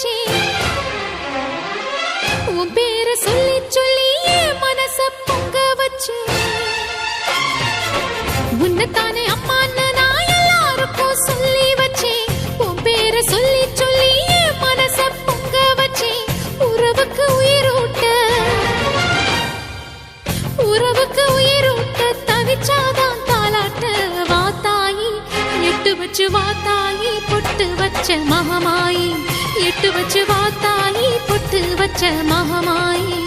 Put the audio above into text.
வச்சே உன் பேரை சொல்லி சொல்லி மனச பொங்க வச்சே உன்னைத்தானே அம்மான்னு நான் எல்லாருக்கும் சொல்லி வச்சே உன் பேரை சொல்லி சொல்லி மனச பொங்க வச்சே உறவுக்கு உயிரூட்ட தவிச்சாதான் தாலாட்ட வாத்தாயி எட்டு வச்சு வாத்தாயி பொட்டு வச்ச மகமாயி எட்டு வச்சு வாத்தாயி பொட்டு வச்ச மகமாயி